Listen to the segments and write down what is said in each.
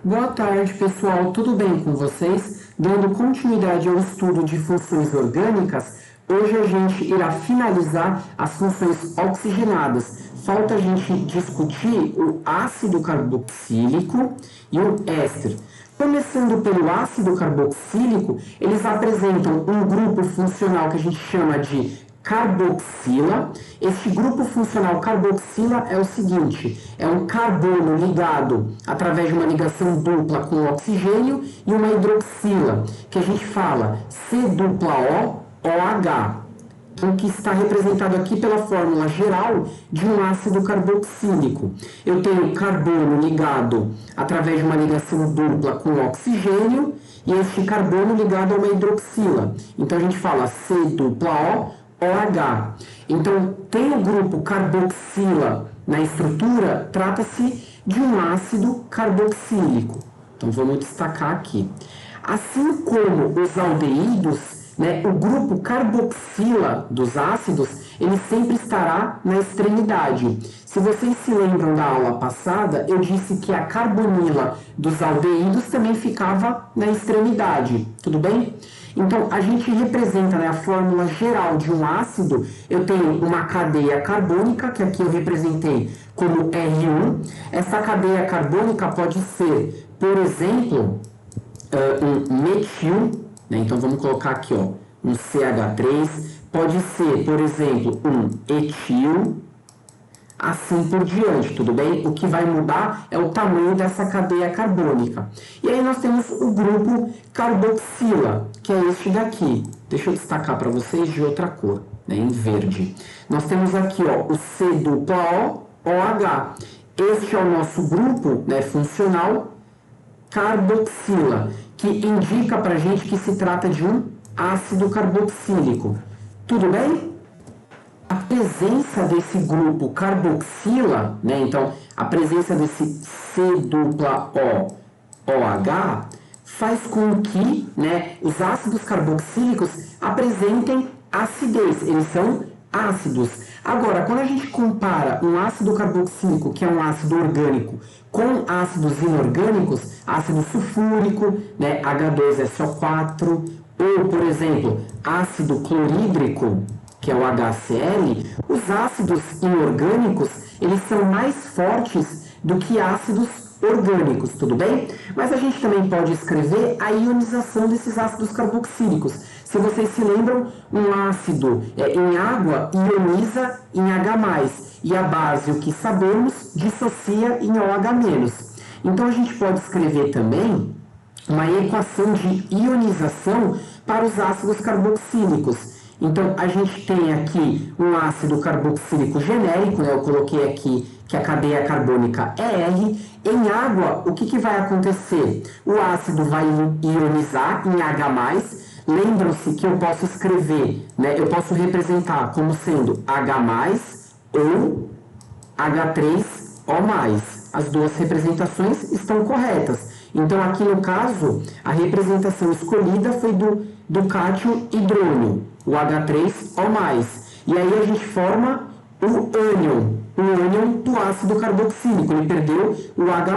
Boa tarde, pessoal. Tudo bem com vocês? Dando continuidade ao estudo de funções orgânicas, hoje a gente irá finalizar as funções oxigenadas. Falta a gente discutir o ácido carboxílico e o éster. Começando pelo ácido carboxílico, eles apresentam um grupo funcional que a gente chama de carboxila. Este grupo funcional carboxila é o seguinte: é um carbono ligado através de uma ligação dupla com oxigênio e uma hidroxila, que a gente fala C-O-OH, que está representado aqui pela fórmula geral de um ácido carboxílico. Eu tenho carbono ligado através de uma ligação dupla com oxigênio e este carbono ligado a uma hidroxila. Então a gente fala C-O-OH. Então, tem o grupo carboxila na estrutura, trata-se de um ácido carboxílico. Então, vamos destacar aqui. Assim como os aldeídos, o grupo carboxila dos ácidos, ele sempre estará na extremidade. Se vocês se lembram da aula passada, eu disse que a carbonila dos aldeídos também ficava na extremidade, tudo bem? Então, a gente representa a fórmula geral de um ácido. Eu tenho uma cadeia carbônica, que aqui eu representei como R1. Essa cadeia carbônica pode ser, por exemplo, um metil, então vamos colocar aqui um CH3. Pode ser, por exemplo, um etil, assim por diante, tudo bem? O que vai mudar é o tamanho dessa cadeia carbônica. E aí nós temos o grupo carboxila, que é este daqui. Deixa eu destacar para vocês de outra cor, em verde. Nós temos aqui o C-O-OH. Este é o nosso grupo funcional carboxila, que indica para a gente que se trata de um ácido carboxílico. Tudo bem? A presença desse grupo carboxila, então a presença desse C-O-OH faz com que os ácidos carboxílicos apresentem acidez, eles são ácidos. Agora, quando a gente compara um ácido carboxílico, que é um ácido orgânico, com ácidos inorgânicos, ácido sulfúrico, H2SO4, ou, por exemplo, ácido clorídrico, que é o HCl, os ácidos inorgânicos, eles são mais fortes do que ácidos orgânicos, tudo bem? Mas a gente também pode escrever a ionização desses ácidos carboxílicos. Se vocês se lembram, um ácido em água ioniza em H+, e a base, o que sabemos, dissocia em OH-. Então a gente pode escrever também uma equação de ionização para os ácidos carboxílicos. Então, a gente tem aqui um ácido carboxílico genérico, eu coloquei aqui que a cadeia carbônica é R. Em água, o que vai acontecer? O ácido vai ionizar em H+. Lembram-se que eu posso escrever, eu posso representar como sendo H+, ou H3O+. As duas representações estão corretas. Então, aqui no caso, a representação escolhida foi do cátion hidrônio, o H3O+. E aí a gente forma o ânion do ácido carboxílico. Ele perdeu o H+,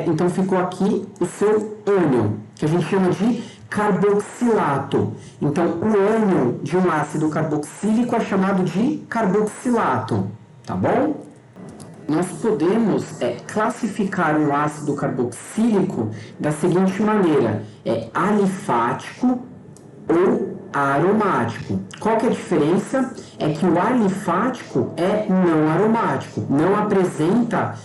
Então, ficou aqui o seu ânion, que a gente chama de carboxilato. Então, o ânion de um ácido carboxílico é chamado de carboxilato, tá bom? Nós podemos classificar um ácido carboxílico da seguinte maneira: alifático ou aromático. Qual que é a diferença? É que o alifático é não aromático, não apresenta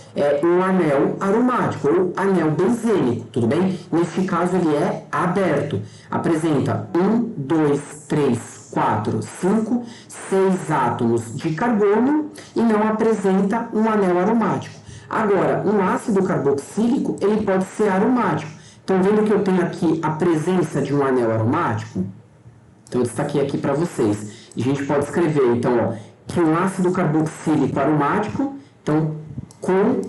um anel aromático ou anel benzênico, tudo bem? Neste caso ele é aberto, apresenta 1, 2, 3, 4, 5, 6 átomos de carbono e não apresenta um anel aromático. Agora, um ácido carboxílico, ele pode ser aromático. Estão vendo que eu tenho aqui a presença de um anel aromático? Então, eu destaquei aqui para vocês. E a gente pode escrever, então, que um ácido carboxílico aromático, então, com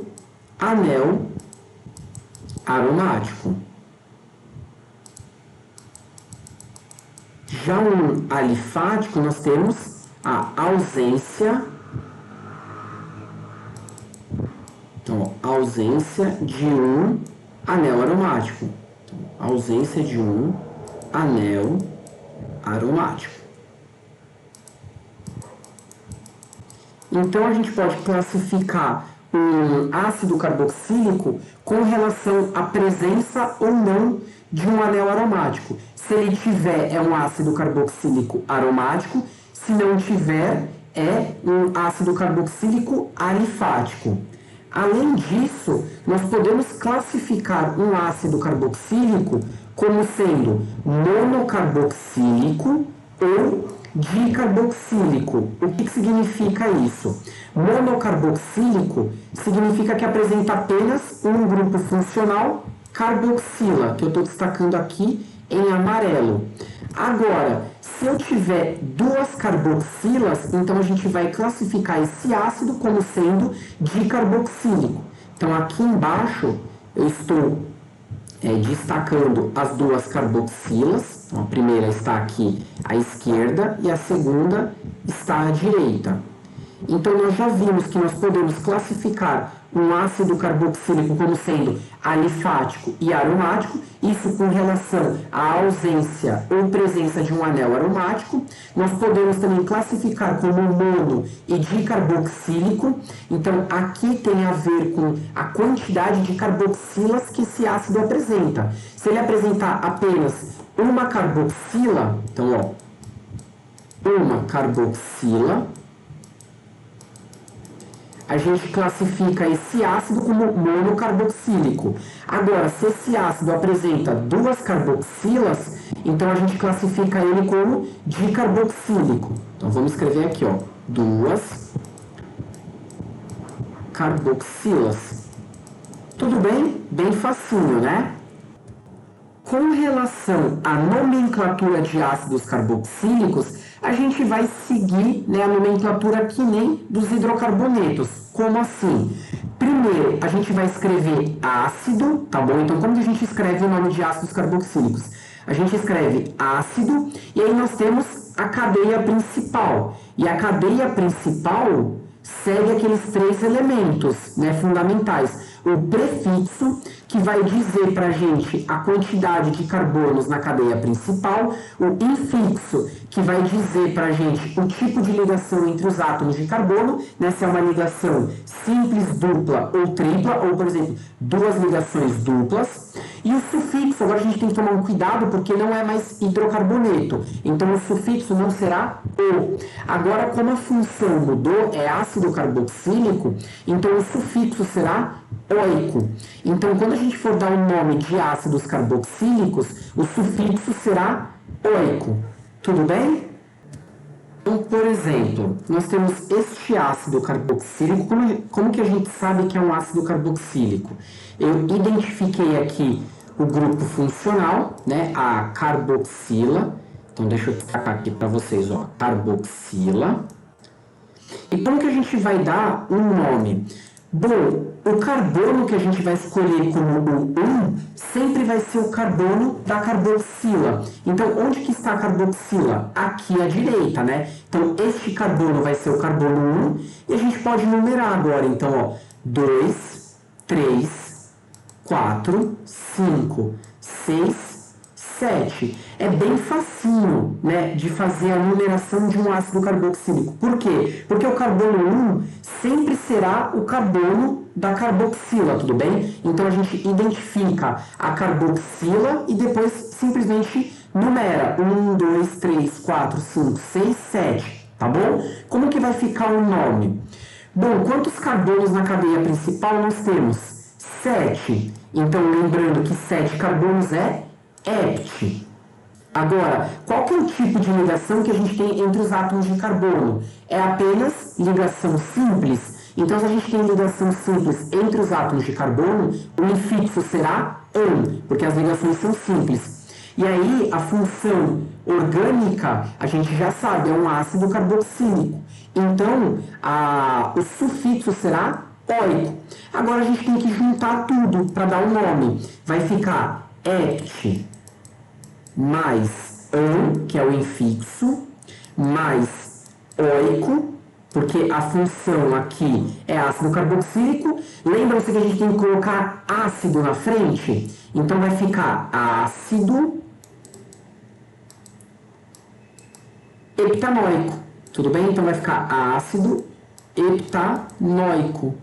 anel aromático. Já um alifático, nós temos a ausência, então, ausência de um anel aromático. Então, ausência de um anel aromático. Então, a gente pode classificar um ácido carboxílico com relação à presença ou não de um anel aromático. Se ele tiver, é um ácido carboxílico aromático. Se não tiver, é um ácido carboxílico alifático. Além disso, nós podemos classificar um ácido carboxílico como sendo monocarboxílico ou dicarboxílico. O que significa isso? Monocarboxílico significa que apresenta apenas um grupo funcional carboxila, que eu estou destacando aqui em amarelo. Agora, se eu tiver duas carboxilas, então a gente vai classificar esse ácido como sendo dicarboxílico. Então, aqui embaixo, eu estou destacando as duas carboxilas. Então, a primeira está aqui à esquerda e a segunda está à direita. Então, nós já vimos que nós podemos classificar um ácido carboxílico como sendo alifático e aromático, isso com relação à ausência ou presença de um anel aromático. Nós podemos também classificar como mono e dicarboxílico. Então, aqui tem a ver com a quantidade de carboxilas que esse ácido apresenta. Se ele apresentar apenas uma carboxila, então, uma carboxila, a gente classifica esse ácido como monocarboxílico. Agora, se esse ácido apresenta duas carboxilas, então a gente classifica ele como dicarboxílico. Então, vamos escrever aqui, duas carboxilas. Tudo bem? Bem facinho, né? Com relação à nomenclatura de ácidos carboxílicos, a gente vai seguir a nomenclatura que nem dos hidrocarbonetos. Como assim? Primeiro, a gente vai escrever ácido, tá bom? Então, como que a gente escreve o nome de ácidos carboxílicos? A gente escreve ácido e aí nós temos a cadeia principal. E a cadeia principal segue aqueles três elementos fundamentais. O prefixo, que vai dizer para a gente a quantidade de carbonos na cadeia principal. O infixo, que vai dizer para a gente o tipo de ligação entre os átomos de carbono, se é uma ligação simples, dupla ou tripla, ou, por exemplo, duas ligações duplas. E o sufixo, agora a gente tem que tomar um cuidado, porque não é mais hidrocarboneto. Então, o sufixo não será o. Agora, como a função mudou, é ácido carboxílico, então o sufixo será oico. Então, quando a gente for dar o nome de ácidos carboxílicos, o sufixo será oico. Tudo bem? Então, por exemplo, nós temos este ácido carboxílico. Como que a gente sabe que é um ácido carboxílico? Eu identifiquei aqui o grupo funcional, a carboxila. Então, deixa eu destacar aqui para vocês, carboxila. E como que a gente vai dar um nome? Bom, o carbono que a gente vai escolher como o 1 sempre vai ser o carbono da carboxila. Então, onde que está a carboxila? Aqui à direita, Então, este carbono vai ser o carbono 1 e a gente pode numerar agora. Então, 2, 3, 4, 5, 6, 7. É bem facinho, de fazer a numeração de um ácido carboxílico. Por quê? Porque o carbono 1 sempre será o carbono da carboxila, tudo bem? Então, a gente identifica a carboxila e depois simplesmente numera 1, 2, 3, 4, 5, 6, 7, tá bom? Como que vai ficar o nome? Bom, quantos carbonos na cadeia principal nós temos? 7. Então, lembrando que 7 carbonos é hept. Agora, qual que é o tipo de ligação que a gente tem entre os átomos de carbono? É apenas ligação simples. Então, se a gente tem ligação simples entre os átomos de carbono, o infixo será an, porque as ligações são simples. E aí, a função orgânica, a gente já sabe, é um ácido carboxílico. Então, o sufixo será oico. Agora, a gente tem que juntar tudo para dar o nome. Vai ficar hept mais an, que é o infixo, mais oico, porque a função aqui é ácido carboxílico. Lembram-se que a gente tem que colocar ácido na frente? Então vai ficar ácido heptanoico. Tudo bem? Então vai ficar ácido heptanoico.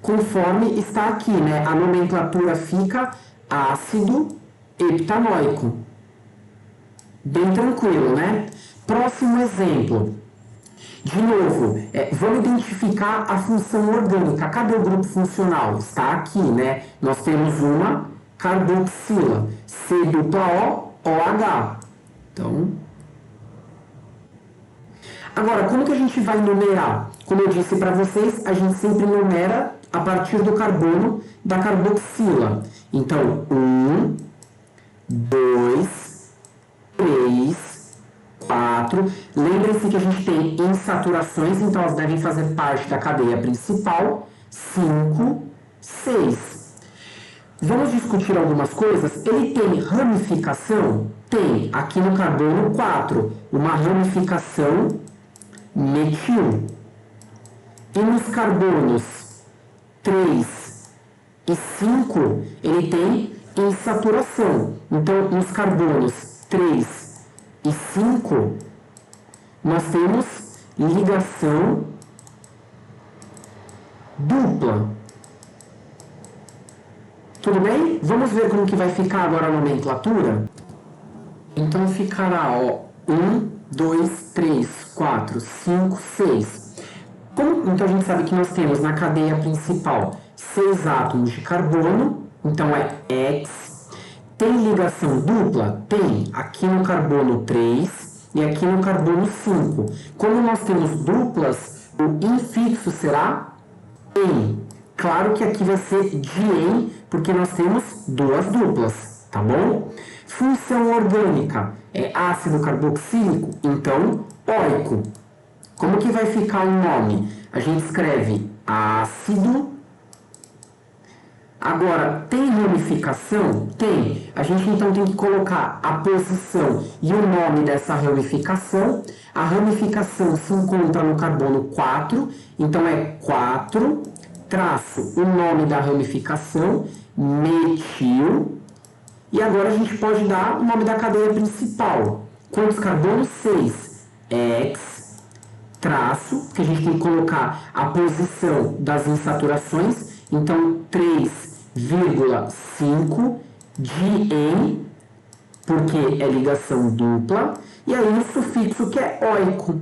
Conforme está aqui, né? A nomenclatura fica ácido heptanoico. Bem tranquilo, né? Próximo exemplo. De novo, vamos identificar a função orgânica. Cadê o grupo funcional? Está aqui, né? Nós temos uma carboxila, C-O-OH. Então, agora, como que a gente vai numerar? Como eu disse para vocês, a gente sempre numera a partir do carbono da carboxila. Então, 1, 2, 3, 4. Lembrem-se que a gente tem insaturações, então elas devem fazer parte da cadeia principal. 5, 6. Vamos discutir algumas coisas. Ele tem ramificação? Tem. Aqui no carbono 4, uma ramificação metil. E nos carbonos 3 e 5, ele tem insaturação. Então, nos carbonos 3 e 5, nós temos ligação dupla. Tudo bem? Vamos ver como que vai ficar agora a nomenclatura? Então ficará, ó, 1, 2, 3, 4, 5, 6. Então a gente sabe que nós temos na cadeia principal 6 átomos de carbono, então é X. Tem ligação dupla? Tem. Aqui no carbono 3 e aqui no carbono 5. Como nós temos duplas, o infixo será em. Claro que aqui vai ser dien, porque nós temos duas duplas, tá bom? Função orgânica é ácido carboxílico, então oico. Como que vai ficar o nome? A gente escreve ácido. Agora, tem ramificação? Tem. A gente então tem que colocar a posição e o nome dessa ramificação. A ramificação se encontra no carbono 4, então é 4, traço o nome da ramificação, metil. E agora a gente pode dar o nome da cadeia principal. Quantos carbonos? 6. X, traço, que a gente tem que colocar a posição das insaturações. Então, 3,5 dien, porque é ligação dupla. E aí o sufixo que é oico.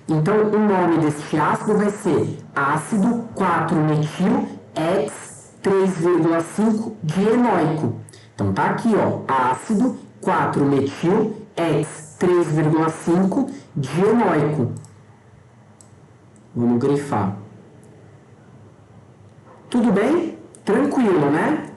Então, o nome deste ácido vai ser ácido 4-metil X 3,5 dienoico. Então, tá aqui, ó, ácido 4-metil X 3,5 dienoico. Vamos grifar. Tudo bem? Tranquilo, né?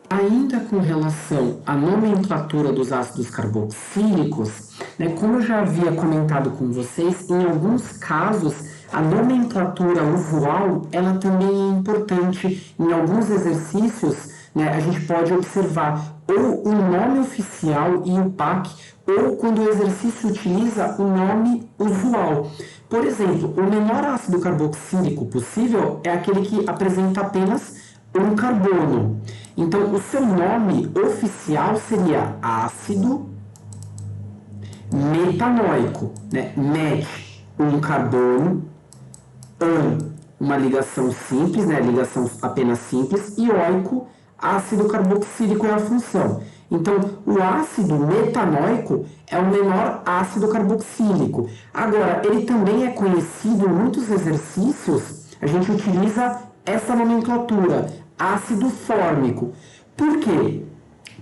Ainda com relação à nomenclatura dos ácidos carboxílicos, né, como eu já havia comentado com vocês, em alguns casos a nomenclatura usual ela também é importante. Em alguns exercícios, né, a gente pode observar ou o nome oficial e o PAC, ou quando o exercício utiliza o nome usual. Por exemplo, o menor ácido carboxílico possível é aquele que apresenta apenas um carbono. Então, o seu nome oficial seria ácido metanoico, né? Met, um carbono, an, uma ligação simples, né? Ligação apenas simples, e oico, ácido carboxílico é a função. Então, o ácido metanoico é o menor ácido carboxílico. Agora, ele também é conhecido em muitos exercícios, a gente utiliza essa nomenclatura, ácido fórmico. Por quê?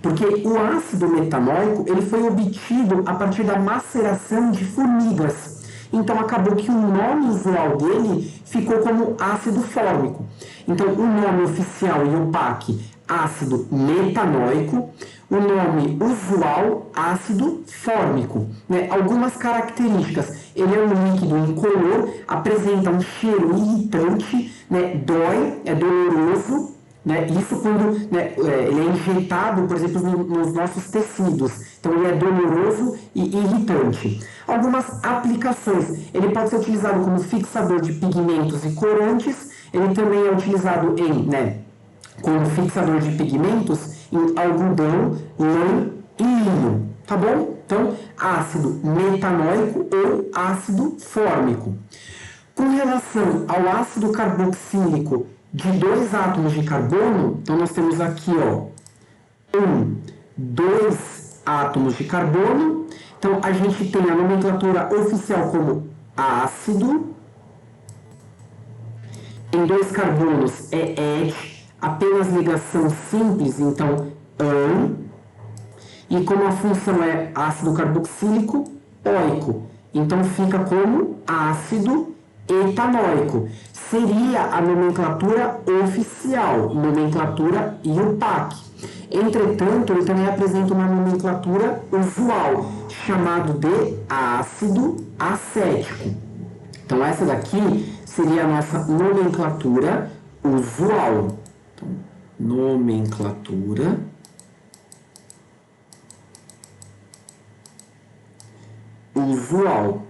Porque o ácido metanoico ele foi obtido a partir da maceração de formigas. Então, acabou que o nome usual dele ficou como ácido fórmico. Então, o nome oficial e o PAC, ácido metanoico. O nome usual, ácido fórmico. Né? Algumas características. Ele é um líquido incolor, apresenta um cheiro irritante, né? Dói, é doloroso, né? Isso quando, né, ele é injetado, por exemplo, nos nossos tecidos. Então ele é doloroso e irritante. Algumas aplicações. Ele pode ser utilizado como fixador de pigmentos e corantes. Ele também é utilizado como fixador de pigmentos em algodão, lã e linho. Tá bom? Então, ácido metanóico ou ácido fórmico. Com relação ao ácido carboxílico de 2 átomos de carbono, então nós temos aqui, ó, 2 átomos de carbono. Então a gente tem a nomenclatura oficial como ácido. Em 2 carbonos é ete, apenas ligação simples, então ãn. E como a função é ácido carboxílico, óico. Então fica como ácido etanóico. Seria a nomenclatura oficial, nomenclatura IUPAC. Entretanto, ele também apresenta uma nomenclatura usual, chamado de ácido acético. Então, essa daqui seria a nossa nomenclatura usual. Então, nomenclatura usual.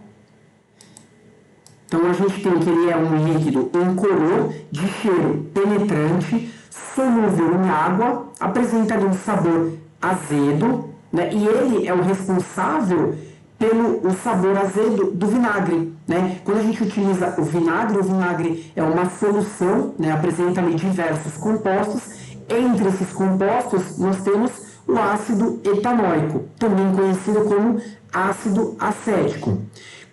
Então, a gente tem que ele é um líquido incolor, de cheiro penetrante, solúvel em água, apresenta ali um sabor azedo, né? E ele é o responsável pelo sabor azedo do vinagre, né? Quando a gente utiliza o vinagre é uma solução, né? Apresenta ali diversos compostos. Entre esses compostos, nós temos o ácido etanóico, também conhecido como ácido acético.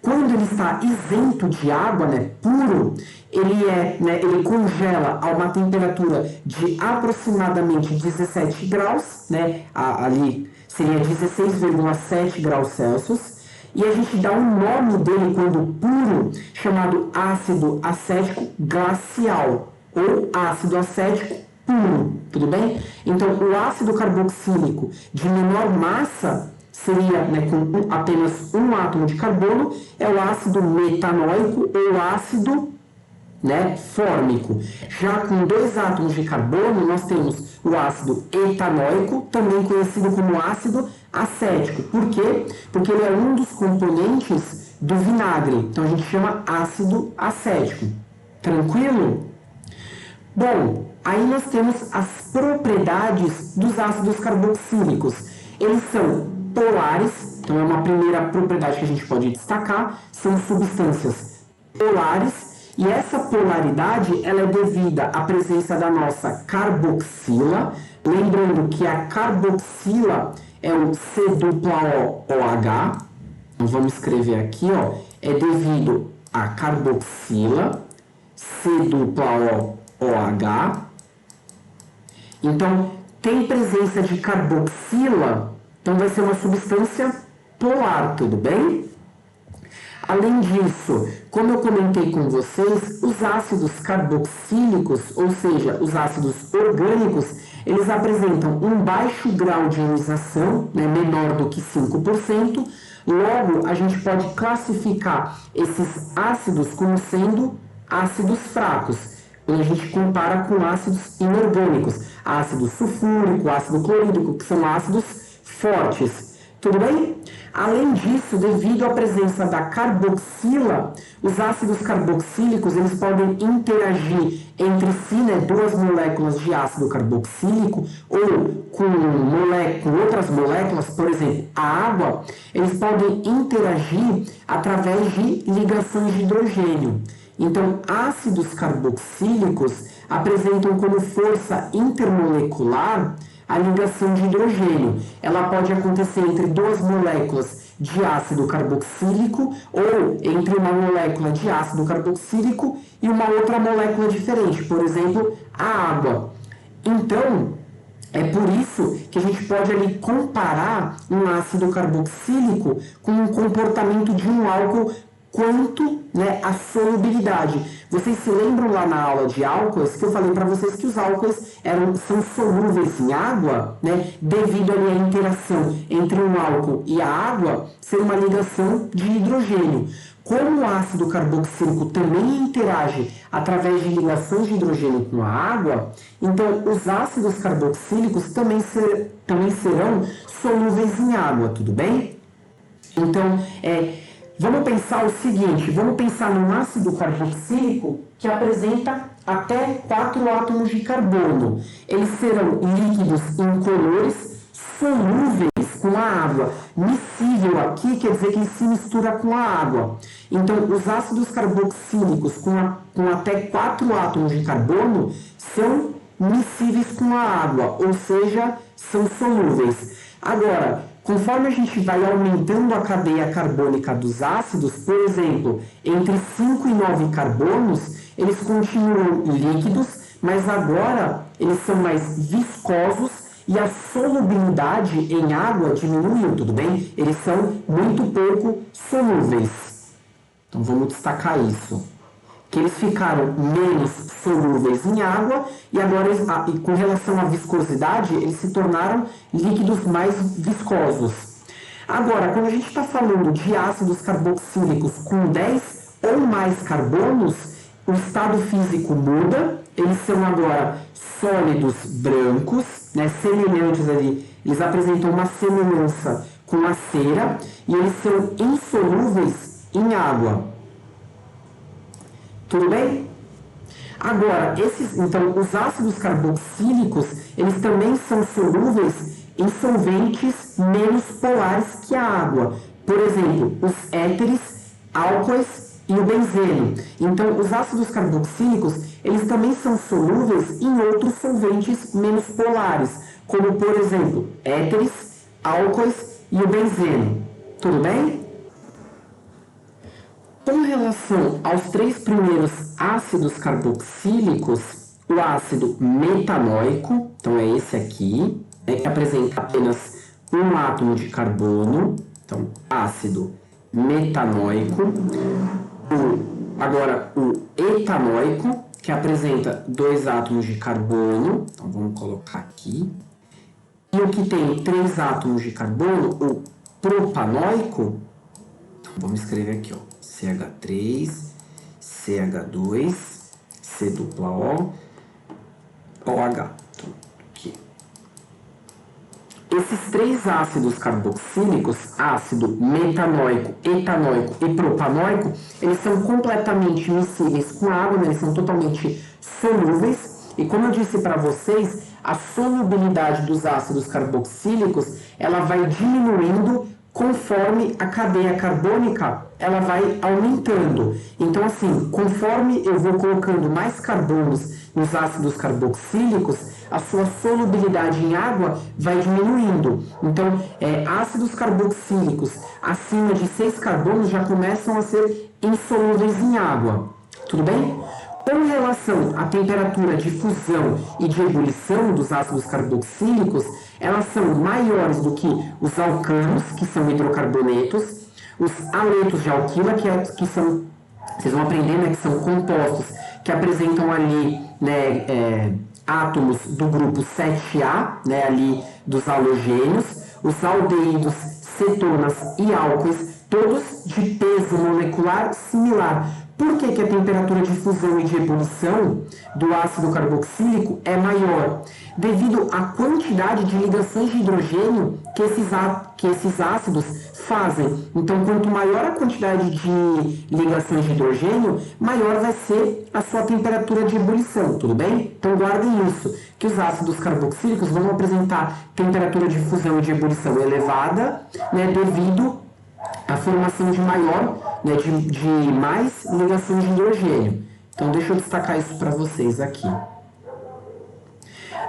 Quando ele está isento de água, né, puro, ele congela a uma temperatura de aproximadamente 17 graus, né, ali seria 16,7 graus Celsius, e a gente dá um nome dele quando puro, chamado ácido acético glacial, ou ácido acético puro, tudo bem? Então, o ácido carboxílico de menor massa seria, né, com apenas um átomo de carbono, é o ácido metanóico ou ácido, né, fórmico. Já com 2 átomos de carbono, nós temos o ácido etanóico, também conhecido como ácido acético. Por quê? Porque ele é um dos componentes do vinagre. Então a gente chama ácido acético. Tranquilo? Bom, aí nós temos as propriedades dos ácidos carboxílicos. Eles são polares, então é uma primeira propriedade que a gente pode destacar, são substâncias polares, e essa polaridade ela é devida à presença da nossa carboxila, lembrando que a carboxila é o C-O-OH, então vamos escrever aqui, ó, é devido à carboxila, C-O-OH, então tem presença de carboxila, então vai ser uma substância polar, tudo bem? Além disso, como eu comentei com vocês, os ácidos carboxílicos, ou seja, os ácidos orgânicos, eles apresentam um baixo grau de ionização, né, menor do que 5%. Logo, a gente pode classificar esses ácidos como sendo ácidos fracos, quando a gente compara com ácidos inorgânicos, ácido sulfúrico, ácido clorídrico, que são ácidos fortes. Tudo bem? Além disso, devido à presença da carboxila, os ácidos carboxílicos eles podem interagir entre si, né, 2 moléculas de ácido carboxílico ou com outras moléculas, por exemplo, a água, eles podem interagir através de ligações de hidrogênio. Então, ácidos carboxílicos apresentam como força intermolecular a ligação de hidrogênio. Ela pode acontecer entre 2 moléculas de ácido carboxílico ou entre uma molécula de ácido carboxílico e uma outra molécula diferente, por exemplo, a água. Então, é por isso que a gente pode ali comparar um ácido carboxílico com o comportamento de um álcool quanto, né, a solubilidade. Vocês se lembram lá na aula de álcoois que eu falei para vocês que os álcoois são solúveis em água, né, devido ali à interação entre um álcool e a água ser uma ligação de hidrogênio. como o ácido carboxílico também interage através de ligações de hidrogênio com a água, então os ácidos carboxílicos também serão solúveis em água, tudo bem? Então, vamos pensar o seguinte, vamos pensar num ácido carboxílico que apresenta até 4 átomos de carbono. Eles serão líquidos incolores, solúveis com a água. Miscível aqui quer dizer que ele se mistura com a água. Então, os ácidos carboxílicos com até 4 átomos de carbono são miscíveis com a água, ou seja, são solúveis. Agora, conforme a gente vai aumentando a cadeia carbônica dos ácidos, por exemplo, entre 5 e 9 carbonos, eles continuam líquidos, mas agora eles são mais viscosos e a solubilidade em água diminuiu, tudo bem? Eles são muito pouco solúveis. Então vamos destacar isso. Que eles ficaram menos solúveis em água e agora, com relação à viscosidade, eles se tornaram líquidos mais viscosos. Agora, quando a gente está falando de ácidos carboxílicos com 10 ou mais carbonos, o estado físico muda, eles são agora sólidos brancos, semelhantes ali, eles apresentam uma semelhança com a cera e eles são insolúveis em água. Tudo bem? Agora, então, os ácidos carboxílicos, eles também são solúveis em solventes menos polares que a água. Por exemplo, os éteres, álcoois e o benzeno. Então, os ácidos carboxílicos, eles também são solúveis em outros solventes menos polares, como, por exemplo, éteres, álcoois e o benzeno. Tudo bem? Com relação aos 3 primeiros ácidos carboxílicos, o ácido metanoico, então é esse aqui, que apresenta apenas um átomo de carbono, então ácido metanoico. Agora o etanoico, que apresenta 2 átomos de carbono, então vamos colocar aqui. E o que tem 3 átomos de carbono, o propanoico, então vamos escrever aqui, ó. CH3, CH2, C+O, OH. Aqui. Esses 3 ácidos carboxílicos, ácido metanoico, etanoico e propanoico, eles são completamente miscíveis com água, eles são totalmente solúveis. E como eu disse para vocês, a solubilidade dos ácidos carboxílicos, ela vai diminuindo conforme a cadeia carbônica ela vai aumentando. Então, assim, conforme eu vou colocando mais carbonos nos ácidos carboxílicos, a sua solubilidade em água vai diminuindo. Então, ácidos carboxílicos acima de 6 carbonos já começam a ser insolúveis em água. Tudo bem? Com relação à temperatura de fusão e de ebulição dos ácidos carboxílicos, elas são maiores do que os alcanos, que são hidrocarbonetos, os aletos de alquila, que são, vocês vão aprender, que são compostos que apresentam ali, átomos do grupo 7A, ali dos halogênios, os aldeídos, cetonas e álcoois, todos de peso molecular similar. Por que a temperatura de fusão e de ebulição do ácido carboxílico é maior? Devido à quantidade de ligações de hidrogênio que esses ácidos fazem. Então, quanto maior a quantidade de ligações de hidrogênio, maior vai ser a sua temperatura de ebulição, tudo bem? Então, guardem isso, que os ácidos carboxílicos vão apresentar temperatura de fusão e de ebulição elevada, devido à formação de de mais ligações de hidrogênio. Então, deixa eu destacar isso para vocês aqui.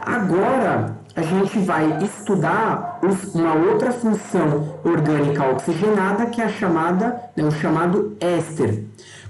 Agora, a gente vai estudar uma outra função orgânica oxigenada, que é o chamado éster.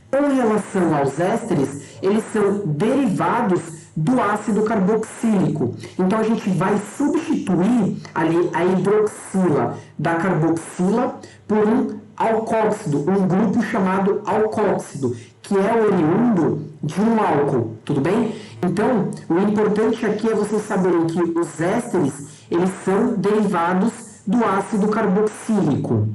Com relação aos ésteres, eles são derivados do ácido carboxílico. Então, a gente vai substituir ali a hidroxila da carboxila por um alcóxido, um grupo chamado alcóxido, que é oriundo de um álcool, tudo bem? Então, o importante aqui é vocês saberem que os ésteres, eles são derivados do ácido carboxílico.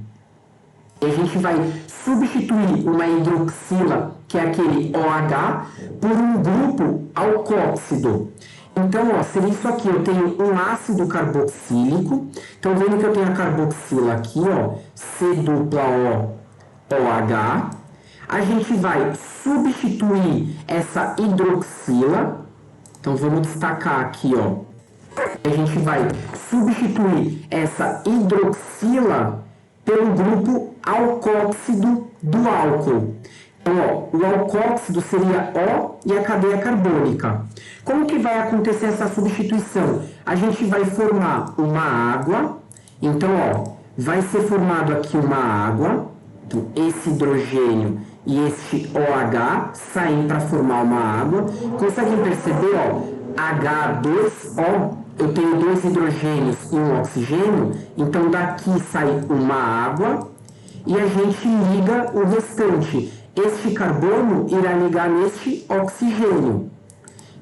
E a gente vai substituir uma hidroxila, que é aquele OH, por um grupo alcóxido. Então, ó, seria isso aqui, eu tenho um ácido carboxílico. Então, vendo que eu tenho a carboxila aqui, ó, C dupla O, OH. A gente vai substituir essa hidroxila. Então, vamos destacar aqui, ó. A gente vai substituir essa hidroxila pelo grupo alcóxido do álcool. Então, ó, o alcóxido seria O e a cadeia carbônica. Como que vai acontecer essa substituição? A gente vai formar uma água. Então, ó, vai ser formado aqui uma água. Então, esse hidrogênio e este OH saem para formar uma água. Conseguem perceber, ó, H2O, eu tenho 2 hidrogênios e um oxigênio, então daqui sai uma água e a gente liga o restante. Este carbono irá ligar neste oxigênio.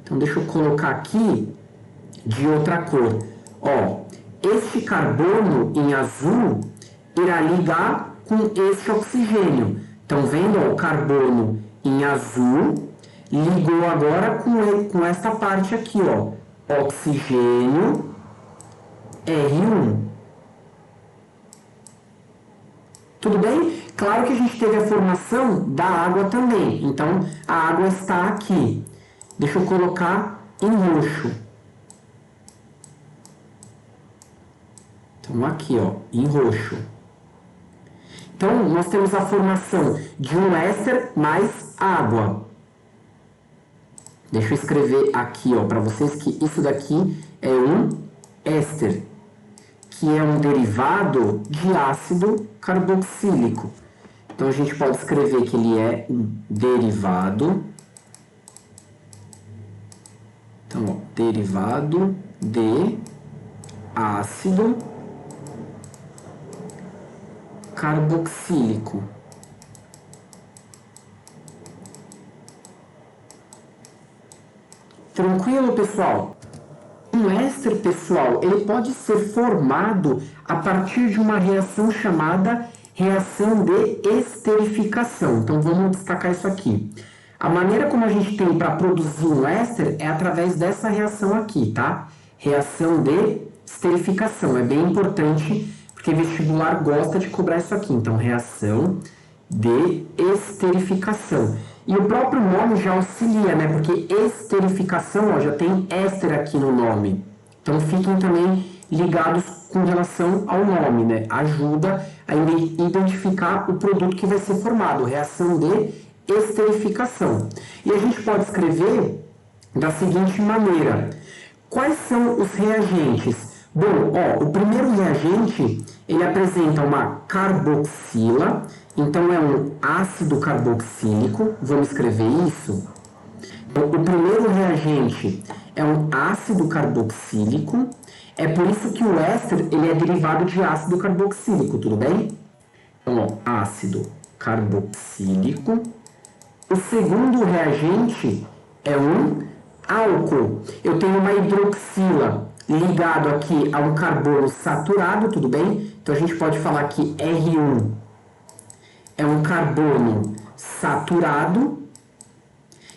Então, deixa eu colocar aqui de outra cor. Ó, este carbono em azul irá ligar com este oxigênio. Então, vendo, ó, o carbono em azul ligou agora com esta parte aqui, ó, oxigênio R1. Tudo bem? Claro que a gente teve a formação da água também. Então, a água está aqui. Deixa eu colocar em roxo. Então, aqui, ó, em roxo. Então, nós temos a formação de um éster mais água. Deixa eu escrever aqui, ó, para vocês que isso daqui é um éster, que é um derivado de ácido carboxílico. Então, a gente pode escrever que ele é um derivado. Então, ó, derivado de ácido carboxílico. Tranquilo, pessoal? Um éster, pessoal, ele pode ser formado a partir de uma reação chamada reação de esterificação. Então, vamos destacar isso aqui. A maneira como a gente tem para produzir um éster é através dessa reação aqui, tá? Reação de esterificação. É bem importante, porque vestibular gosta de cobrar isso aqui. Então, reação de esterificação. E o próprio nome já auxilia, né? Porque esterificação, ó, já tem éster aqui no nome. Então, fiquem também ligados com relação ao nome, né? Ajuda a identificar o produto que vai ser formado. Reação de esterificação. E a gente pode escrever da seguinte maneira. Quais são os reagentes? Bom, ó, o primeiro reagente, ele apresenta uma carboxila, então é um ácido carboxílico, vamos escrever isso. Então, o primeiro reagente é um ácido carboxílico, é por isso que o éster, ele é derivado de ácido carboxílico, tudo bem? Então, ó, ácido carboxílico. O segundo reagente é um álcool. Eu tenho uma hidroxila ligado aqui a um carbono saturado, tudo bem? Então, a gente pode falar que R1 é um carbono saturado.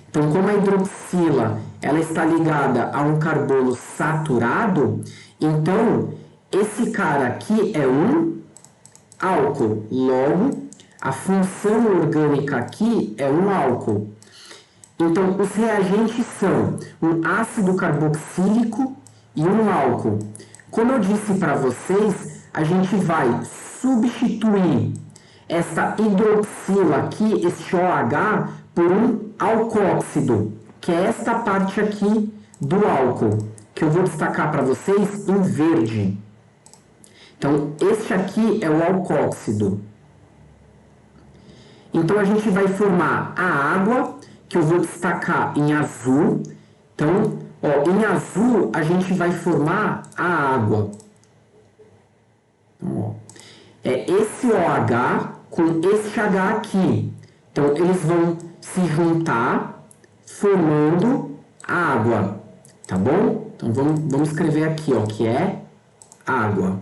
Então, como a hidroxila ela está ligada a um carbono saturado, então, esse cara aqui é um álcool. Logo, a função orgânica aqui é um álcool. Então, os reagentes são um ácido carboxílico e um álcool. Como eu disse para vocês, a gente vai substituir essa hidroxila aqui, este OH, por um alcóxido, que é esta parte aqui do álcool, que eu vou destacar para vocês em verde. Então, este aqui é o alcóxido. Então, a gente vai formar a água, que eu vou destacar em azul. Então, ó, em azul, a gente vai formar a água. Então, ó, é esse OH com esse H aqui. Então, eles vão se juntar, formando a água. Tá bom? Então, vamos escrever aqui, ó, que é água.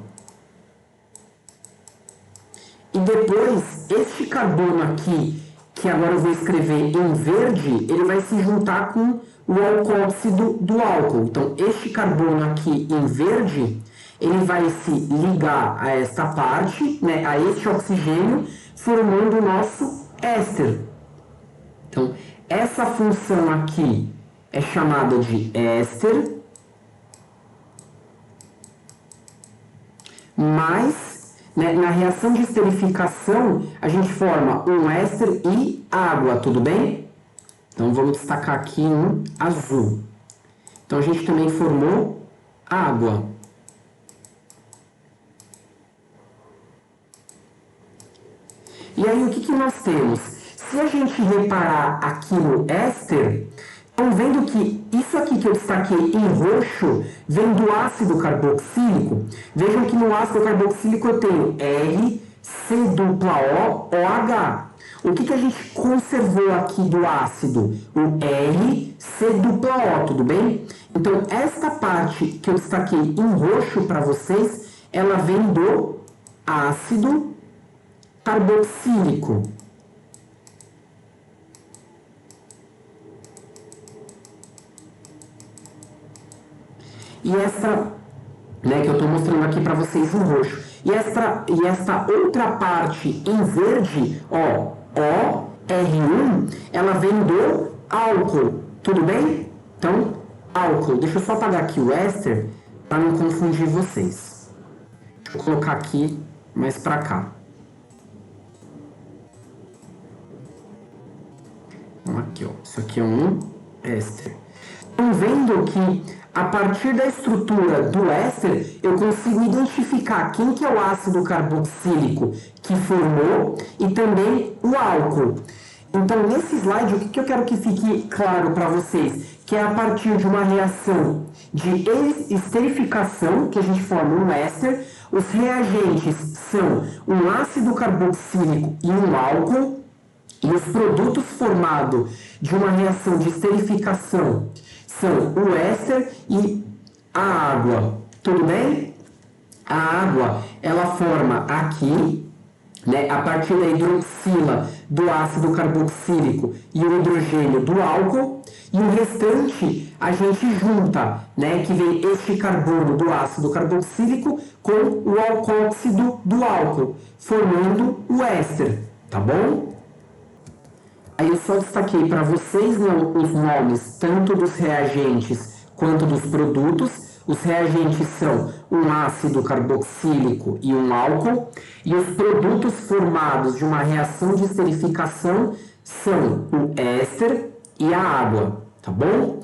E depois, este carbono aqui, que agora eu vou escrever em verde, ele vai se juntar com o alcóxido do álcool. Então, este carbono aqui em verde, ele vai se ligar a esta parte, né, a este oxigênio, formando o nosso éster. Então, essa função aqui é chamada de éster, mas, né, na reação de esterificação, a gente forma um éster e água, tudo bem? Então, vamos destacar aqui um azul. Então, a gente também formou água. E aí, o que nós temos? Se a gente reparar aqui no éster, estão vendo que isso aqui que eu destaquei em roxo vem do ácido carboxílico? Vejam que no ácido carboxílico eu tenho RCOOH. O que a gente conservou aqui do ácido? O RCOO, tudo bem? Então, esta parte que eu destaquei em roxo para vocês, ela vem do ácido carboxílico. E essa, né, que eu estou mostrando aqui para vocês em roxo. E esta outra parte em verde, ó, OR1, ela vem do álcool, tudo bem? Então, álcool. Deixa eu só apagar aqui o éster para não confundir vocês. Deixa eu colocar aqui mais para cá. Então, aqui, ó. Isso aqui é um éster. Estão vendo que a partir da estrutura do éster, eu consigo identificar quem que é o ácido carboxílico que formou e também o álcool. Então, nesse slide, o que eu quero que fique claro para vocês? Que é a partir de uma reação de esterificação, que a gente forma um éster, os reagentes são um ácido carboxílico e um álcool, e os produtos formados de uma reação de esterificação são o éster e a água. Tudo bem? A água, ela forma aqui, né, a partir da hidroxila do ácido carboxílico e o hidrogênio do álcool, e o restante a gente junta, né, que vem este carbono do ácido carboxílico com o alcóxido do álcool, formando o éster, tá bom? Aí eu só destaquei para vocês, né, os nomes tanto dos reagentes quanto dos produtos. Os reagentes são um ácido carboxílico e um álcool, e os produtos formados de uma reação de esterificação são o éster e a água, tá bom?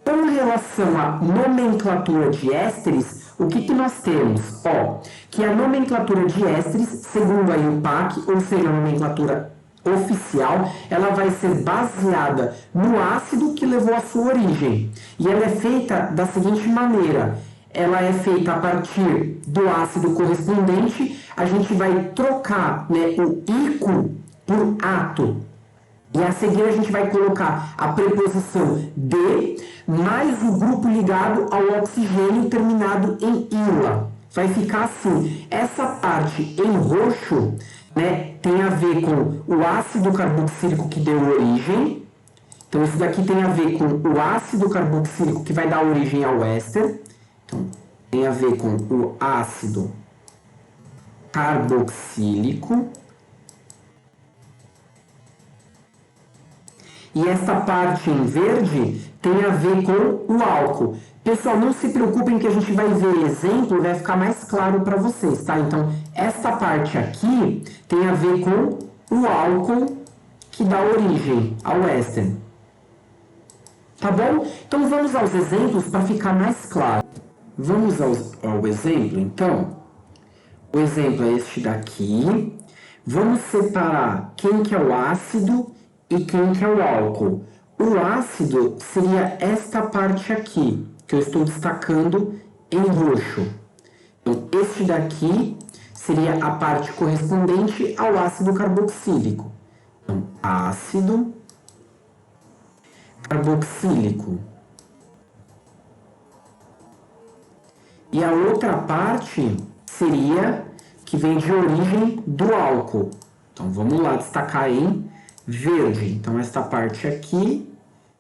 Com relação à nomenclatura de ésteres, o que nós temos? Ó, que a nomenclatura de ésteres, segundo a IUPAC, ou seja, a nomenclatura oficial, ela vai ser baseada no ácido que levou à sua origem. E ela é feita da seguinte maneira: ela é feita a partir do ácido correspondente, a gente vai trocar, né, o ico por ato. E a seguir a gente vai colocar a preposição de mais o grupo ligado ao oxigênio terminado em ila. Vai ficar assim. Essa parte em roxo, né, tem a ver com o ácido carboxílico que deu origem. Então, isso daqui tem a ver com o ácido carboxílico que vai dar origem ao éster. Então, tem a ver com o ácido carboxílico. E essa parte em verde tem a ver com o álcool. Pessoal, não se preocupem que a gente vai ver exemplo, vai ficar mais claro para vocês, tá? Então, essa parte aqui tem a ver com o álcool que dá origem ao éster. Tá bom? Então, vamos aos exemplos para ficar mais claro. Vamos ao exemplo, então. O exemplo é este daqui. Vamos separar quem que é o ácido e quem que é o álcool. O ácido seria esta parte aqui, que eu estou destacando em roxo. Então, este daqui seria a parte correspondente ao ácido carboxílico. Então, ácido carboxílico. E a outra parte seria que vem de origem do álcool. Então, vamos lá destacar em verde. Então, esta parte aqui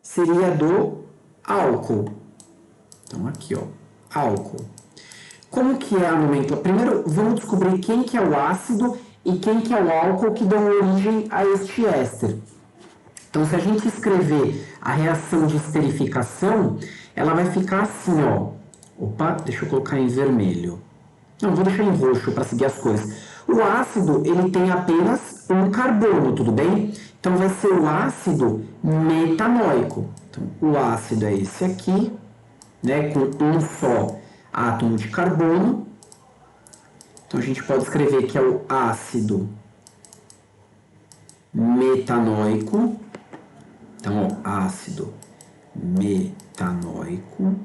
seria do álcool. Então, aqui, ó, álcool. Como que é a nomenclatura? Primeiro, vamos descobrir quem que é o ácido e quem que é o álcool que dão origem a este éster. Então, se a gente escrever a reação de esterificação, ela vai ficar assim, ó. Opa, deixa eu colocar em vermelho. Não, vou deixar em roxo para seguir as coisas. O ácido, ele tem apenas um carbono, tudo bem? Então, vai ser o ácido metanóico. Então, o ácido é esse aqui, né, com um só átomo de carbono. Então, a gente pode escrever que é o ácido metanóico. Então, ó, ácido metanóico.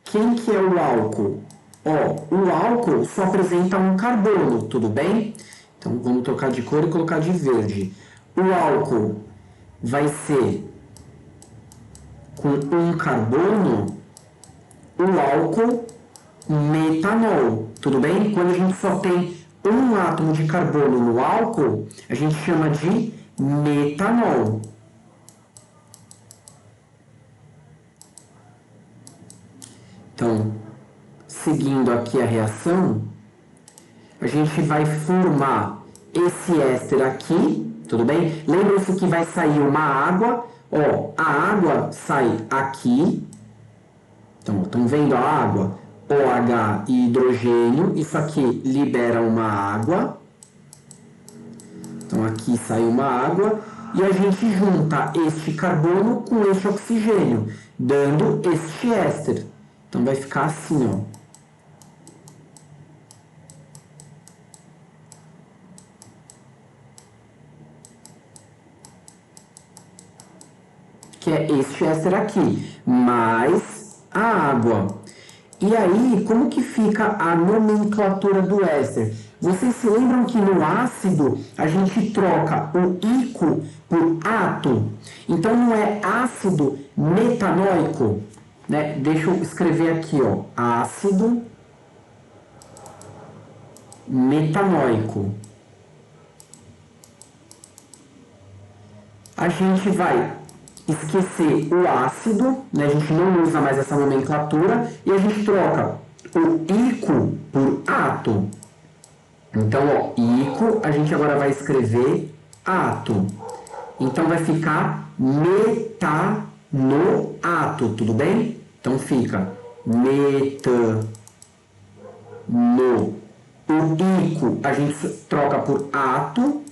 Quem que é o álcool? Ó, o álcool só apresenta um carbono, tudo bem? Então, vamos trocar de cor e colocar de verde. O álcool vai ser com um carbono, o álcool metanol, tudo bem? Quando a gente só tem um átomo de carbono no álcool, a gente chama de metanol. Então, seguindo aqui a reação, a gente vai formar esse éster aqui, tudo bem? Lembra-se que vai sair uma água, ó, a água sai aqui. Então, estão vendo a água? OH e hidrogênio, isso aqui libera uma água. Então, aqui sai uma água e a gente junta este carbono com este oxigênio, dando este éster. Então, vai ficar assim, ó. Que é este éster aqui, mais a água. E aí, como que fica a nomenclatura do éster? Vocês se lembram que no ácido a gente troca o ico por ato? Então, não é ácido metanóico, né? Deixa eu escrever aqui, ó, ácido metanóico. A gente vai esquecer o ácido, né? A gente não usa mais essa nomenclatura e a gente troca o ico por ato. Então, ó, ico, a gente agora vai escrever ato. Então, vai ficar metanoato, tudo bem? Então, fica metano. O ico a gente troca por ato.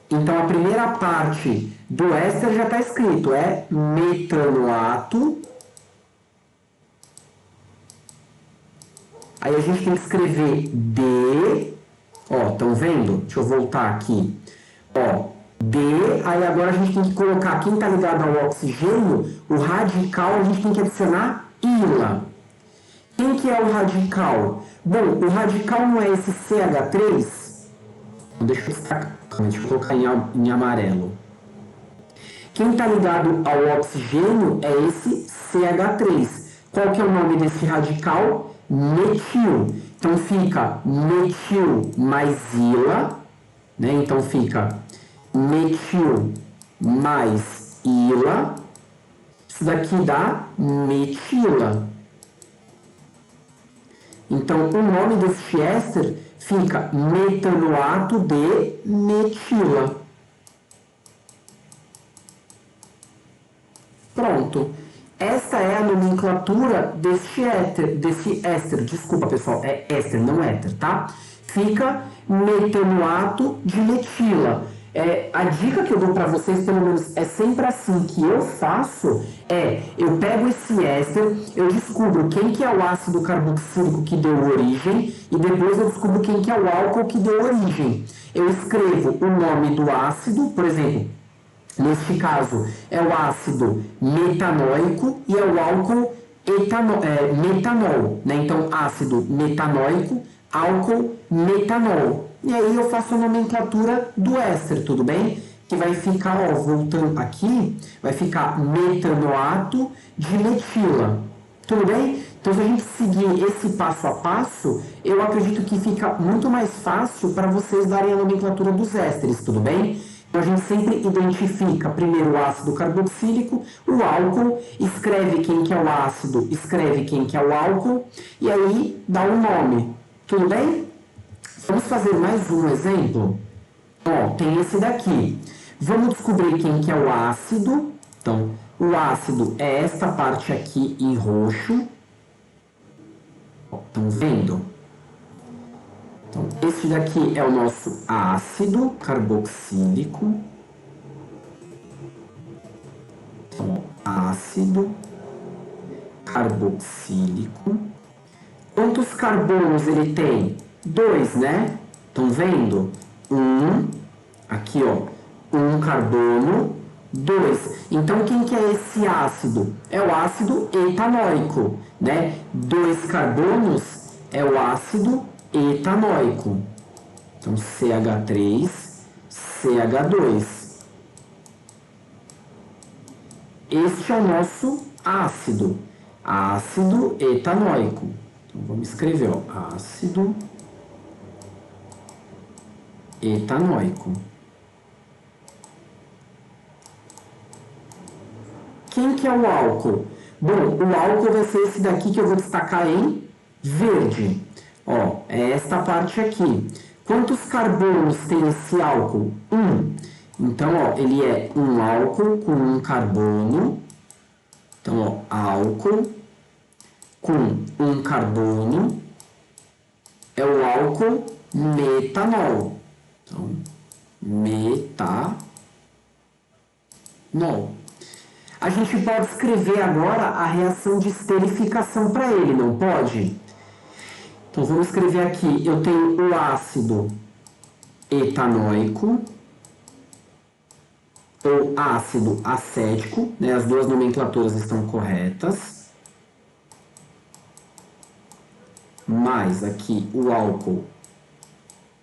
Então, a primeira parte do éster já está escrito, é metanoato. Aí a gente tem que escrever D. Ó, estão vendo? Deixa eu voltar aqui. Ó, D. Aí agora a gente tem que colocar, quem está ligado ao oxigênio, o radical a gente tem que adicionar ILA. Quem que é o radical? Bom, o radical não é esse CH3? Deixa eu colocar em amarelo. Quem está ligado ao oxigênio é esse CH3. Qual que é o nome desse radical? Metil. Então fica metil mais ila, né? Então fica metil mais ila. Isso daqui dá metila. Então o nome desse éster fica metanoato de metila. Pronto. Esta é a nomenclatura desse éster. Desculpa, pessoal, é éster, não éter, tá? Fica metanoato de metila. A dica que eu dou para vocês, pelo menos, é sempre assim que eu faço, eu pego esse éster, eu descubro quem que é o ácido carboxílico que deu origem e depois eu descubro quem que é o álcool que deu origem. Eu escrevo o nome do ácido, por exemplo, neste caso é o ácido metanóico e é o álcool metanol, né? Então, ácido metanóico, álcool metanol. E aí eu faço a nomenclatura do éster, tudo bem? Que vai ficar, ó, voltando aqui, vai ficar metanoato de metila. Tudo bem? Então, se a gente seguir esse passo a passo, eu acredito que fica muito mais fácil para vocês darem a nomenclatura dos ésteres, tudo bem? Então, a gente sempre identifica primeiro o ácido carboxílico, o álcool, escreve quem que é o ácido, escreve quem que é o álcool, e aí dá um nome, tudo bem? Vamos fazer mais um exemplo? Ó, tem esse daqui. Vamos descobrir quem que é o ácido. Então, o ácido é esta parte aqui em roxo. Estão vendo? Então, este daqui é o nosso ácido carboxílico. Então, ácido carboxílico. Quantos carbonos ele tem? 2, né? Estão vendo? Aqui ó, 1 carbono, 2. Então, quem que é esse ácido? É o ácido etanóico, né? 2 carbonos é o ácido etanóico. Então, CH3, CH2. Este é o nosso ácido, ácido etanóico. Então, vamos escrever, ó, ácido etanóico. Quem que é o álcool? Bom, o álcool vai ser esse daqui que eu vou destacar em verde. Ó, é esta parte aqui. Quantos carbonos tem esse álcool? 1. Então, ó, ele é um álcool com 1 carbono. Então, ó, álcool com 1 carbono é o álcool metanol. Então, metanol. A gente pode escrever agora a reação de esterificação para ele, não pode? Então, vamos escrever aqui. Eu tenho o ácido etanóico, ou ácido acético, né? As duas nomenclaturas estão corretas. Mais aqui o álcool,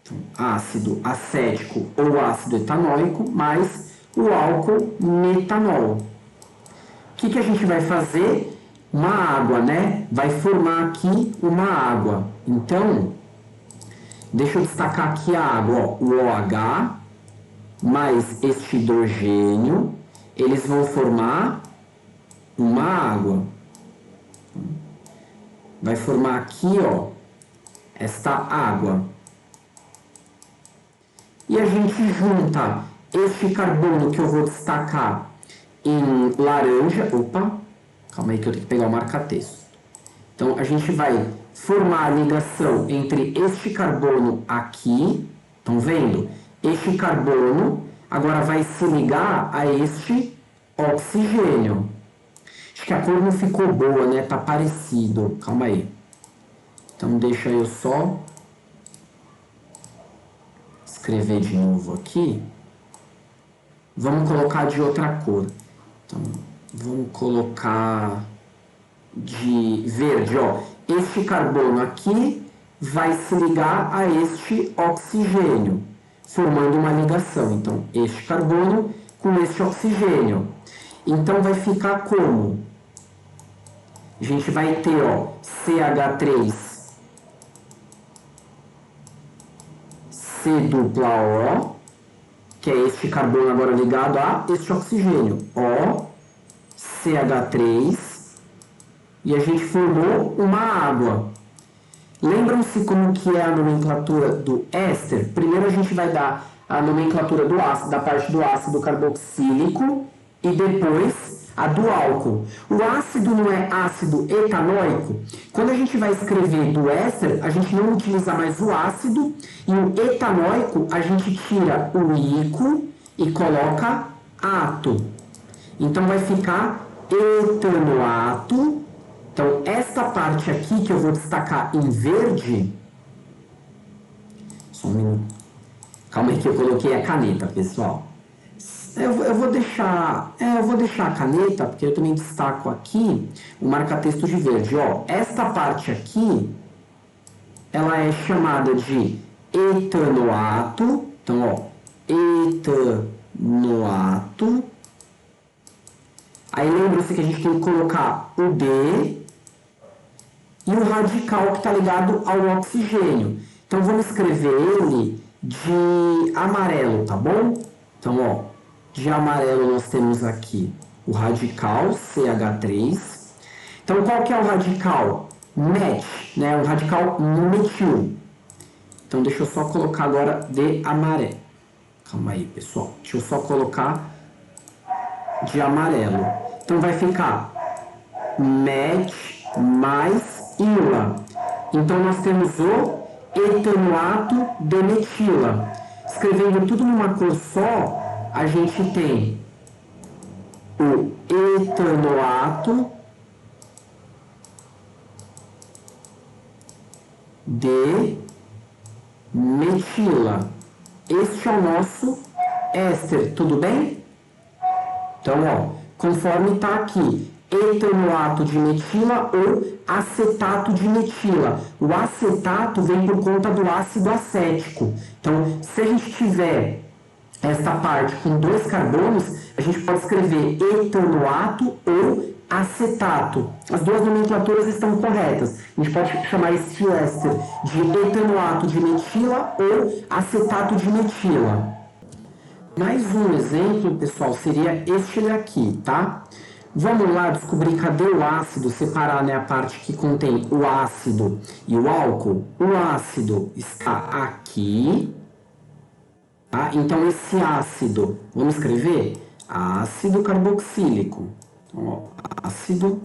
então, ácido acético ou ácido etanóico, mais o álcool metanol. O que a gente vai fazer? Uma água, né? Vai formar aqui uma água. Então, deixa eu destacar aqui a água, ó, o OH mais este hidrogênio, eles vão formar uma água. Vai formar aqui, ó, esta água. E a gente junta este carbono que eu vou destacar em laranja. Opa, calma aí que eu tenho que pegar o marca-texto. Então, a gente vai formar a ligação entre este carbono aqui. Estão vendo? Este carbono agora vai se ligar a este oxigênio. Acho que a cor não ficou boa, né? Tá parecido. Calma aí. Então, deixa eu só escrever de novo aqui. Vamos colocar de outra cor. Então, vamos colocar de verde, ó. Este carbono aqui vai se ligar a este oxigênio, formando uma ligação. Então, este carbono com este oxigênio. Então, vai ficar como? A gente vai ter, ó, CH3, C dupla O, que é este carbono agora ligado a este oxigênio. O, CH3, e a gente formou uma água. Lembram-se como que é a nomenclatura do éster? Primeiro a gente vai dar a nomenclatura do ácido, da parte do ácido carboxílico, e depois a do álcool. O ácido não é ácido etanóico? Quando a gente vai escrever do éster, a gente não utiliza mais o ácido, e o etanóico a gente tira o ico e coloca ato. Então vai ficar etanoato. Então esta parte aqui que eu vou destacar em verde, só um minuto. Calma aí que eu coloquei a caneta, pessoal. Eu vou deixar a caneta, porque eu também destaco aqui o marca-texto de verde. Ó, esta parte aqui, ela é chamada de etanoato. Então, ó, etanoato. Aí lembra-se que a gente tem que colocar o D e o radical que está ligado ao oxigênio. Então, vamos escrever ele de amarelo, tá bom? Então, ó, de amarelo nós temos aqui o radical CH3. Então, qual que é o radical? MET, né? O radical metil. Então, deixa eu só colocar agora de amarelo. Calma aí, pessoal. Deixa eu só colocar de amarelo. Então, vai ficar MET mais ILA. Então, nós temos o etanoato de metila. Escrevendo tudo numa cor só, a gente tem o etanoato de metila. Este é o nosso éster, tudo bem? Então, ó, conforme está aqui, etanoato de metila ou acetato de metila. O acetato vem por conta do ácido acético. Então, se a gente tiver esta parte com 2 carbonos, a gente pode escrever etanoato ou acetato. As duas nomenclaturas estão corretas. A gente pode chamar este éster de etanoato de metila ou acetato de metila. Mais um exemplo, pessoal, seria este daqui, tá? Vamos lá descobrir cadê o ácido, separar, né, a parte que contém o ácido e o álcool. O ácido está aqui, tá? Então, esse ácido, vamos escrever? Ácido carboxílico. Então, ó, ácido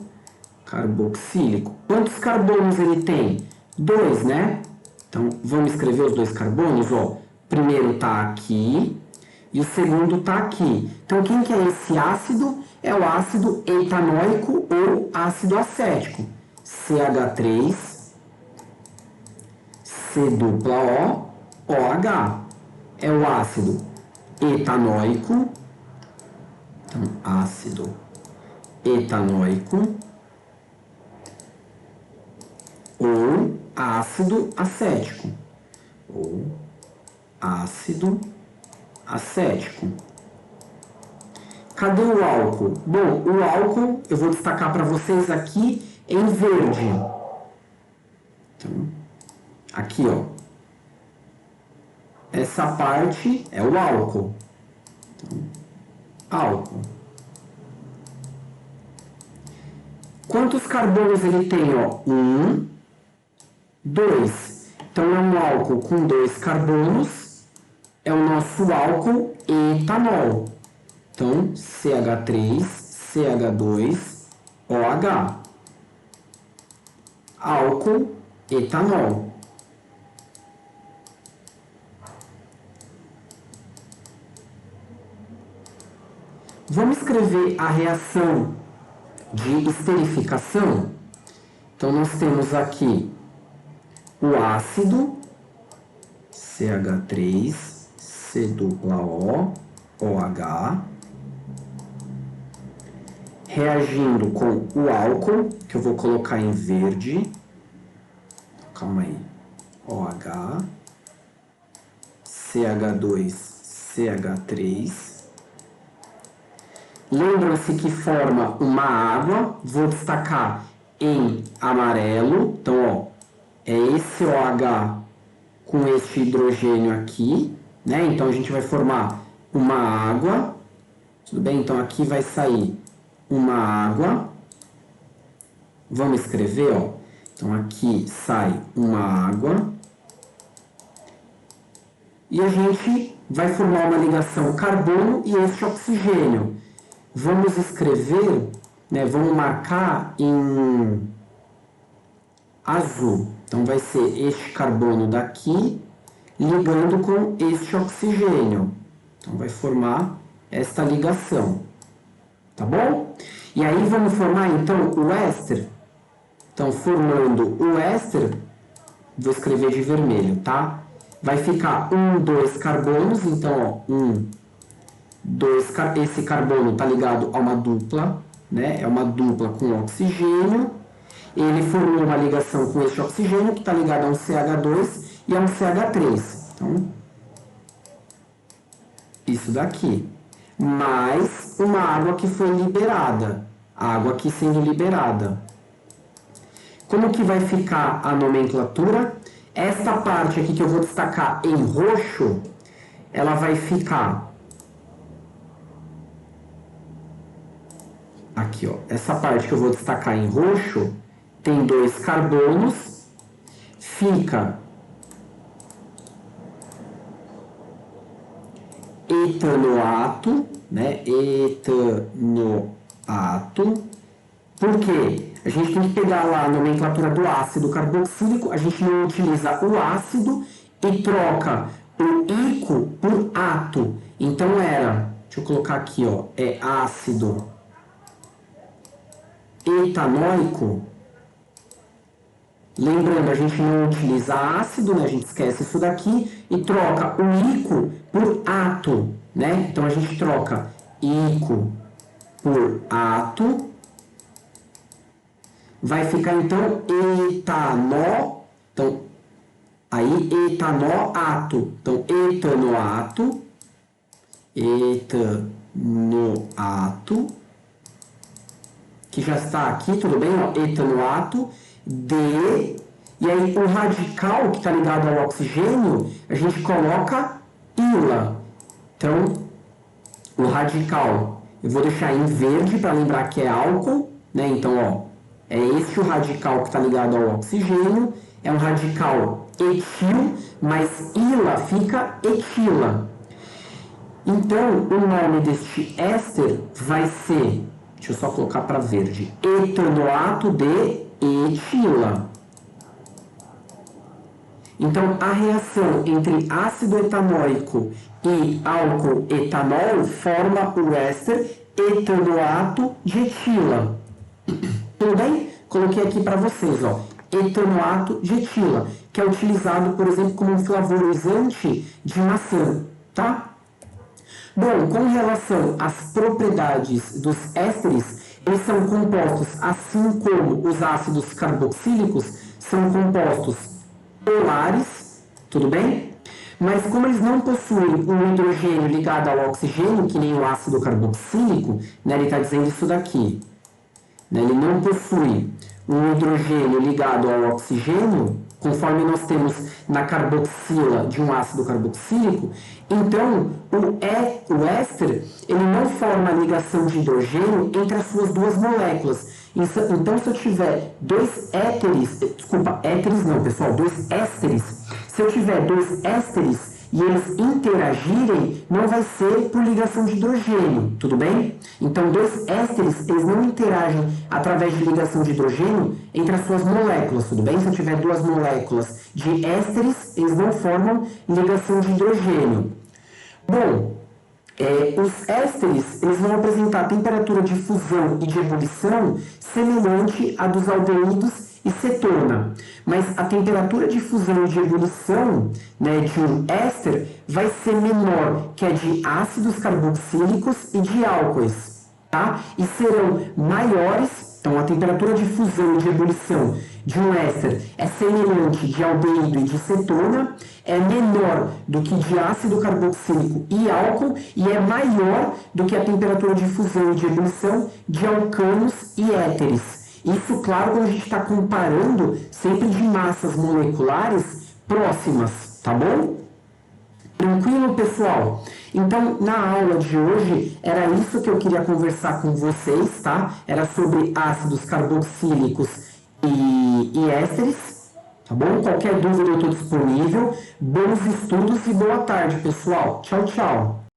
carboxílico. Quantos carbonos ele tem? 2, né? Então, vamos escrever os 2 carbonos, ó. O primeiro está aqui e o segundo está aqui. Então, quem que é esse ácido? É o ácido etanóico ou ácido acético. CH3, C dupla O, OH. É o ácido etanóico. Então, ácido etanóico ou ácido acético. Ou ácido acético. Cadê o álcool? Bom, o álcool eu vou destacar para vocês aqui em verde. Então, aqui, ó. Essa parte é o álcool. Então, álcool. Quantos carbonos ele tem, ó? 1, 2. Então, é um álcool com 2 carbonos. É o nosso álcool etanol. Então, CH3, CH2, OH. Álcool etanol. Vamos escrever a reação de esterificação? Então, nós temos aqui o ácido, CH3, C dupla O, OH, reagindo com o álcool, que eu vou colocar em verde. Calma aí. OH, CH2, CH3. Lembram-se que forma uma água. Vou destacar em amarelo. Então, ó, é esse OH com este hidrogênio aqui, né? Então, a gente vai formar uma água. Tudo bem? Então, aqui vai sair uma água. Vamos escrever, ó. Então, aqui sai uma água. E a gente vai formar uma ligação carbono e este oxigênio. Vamos escrever, né, vamos marcar em azul. Então, vai ser este carbono daqui ligando com este oxigênio. Então, vai formar esta ligação. Tá bom? E aí, vamos formar, então, o éster. Então, formando o éster, vou escrever de vermelho, tá? Vai ficar 1, 2 carbonos. Então, ó, 1, 2, esse carbono está ligado a uma dupla, né? É uma dupla com oxigênio. Ele formou uma ligação com este oxigênio, que está ligado a um CH2 e a um CH3. Então, isso daqui. Mais uma água que foi liberada. Água aqui sendo liberada. Como que vai ficar a nomenclatura? Esta parte aqui que eu vou destacar em roxo, ela vai ficar aqui, ó. Essa parte que eu vou destacar em roxo tem 2 carbonos, fica etanoato, né? Etanoato. Por quê? A gente tem que pegar lá a nomenclatura do ácido carboxílico, a gente não utiliza o ácido e troca o ico por ato. Então era, deixa eu colocar aqui, ó, é ácido etanóico. Lembrando, a gente não utiliza ácido, né? A gente esquece isso daqui e troca o ico por ato, né? Então a gente troca ico por ato. Vai ficar então etanó, então aí etanoato, então etanoato, que já está aqui, tudo bem, ó, etanoato de, e aí o radical que está ligado ao oxigênio, a gente coloca ila, então o radical, eu vou deixar em verde para lembrar que é álcool, né, então ó, é esse o radical que está ligado ao oxigênio, é um radical etil, mas ila fica etila. Então, o nome deste éster vai ser, deixa eu só colocar para verde, etanoato de etila. Então, a reação entre ácido etanóico e álcool etanol forma o éster etanoato de etila. Tudo bem? Coloquei aqui para vocês, ó, etanoato de etila, que é utilizado, por exemplo, como um flavorizante de maçã, tá? Bom, com relação às propriedades dos ésteres, eles são compostos, assim como os ácidos carboxílicos, são compostos polares, tudo bem? Mas como eles não possuem um hidrogênio ligado ao oxigênio, que nem o ácido carboxílico, né, ele está dizendo isso daqui. Ele não possui um hidrogênio ligado ao oxigênio, conforme nós temos na carboxila de um ácido carboxílico, então o éster ele não forma ligação de hidrogênio entre as suas duas moléculas. Então, se eu tiver dois ésteres, dois ésteres, se eu tiver dois ésteres e eles interagirem, não vai ser por ligação de hidrogênio, tudo bem? Então, dois ésteres, eles não interagem através de ligação de hidrogênio entre as suas moléculas, tudo bem? Se eu tiver duas moléculas de ésteres, eles não formam ligação de hidrogênio. Bom, os ésteres, eles vão apresentar temperatura de fusão e de ebulição semelhante à dos aldeídos e cetona, mas a temperatura de fusão e de ebulição, né, de um éster vai ser menor que a de ácidos carboxílicos e de álcoois, tá? E serão maiores, então a temperatura de fusão e de ebulição de um éster é semelhante de aldeído e de cetona, é menor do que de ácido carboxílico e álcool e é maior do que a temperatura de fusão e de ebulição de alcanos e éteres. Isso, claro, quando a gente está comparando sempre de massas moleculares próximas, tá bom? Tranquilo, pessoal? Então, na aula de hoje, era isso que eu queria conversar com vocês, tá? Era sobre ácidos carboxílicos e ésteres, tá bom? Qualquer dúvida eu estou disponível. Bons estudos e boa tarde, pessoal. Tchau, tchau.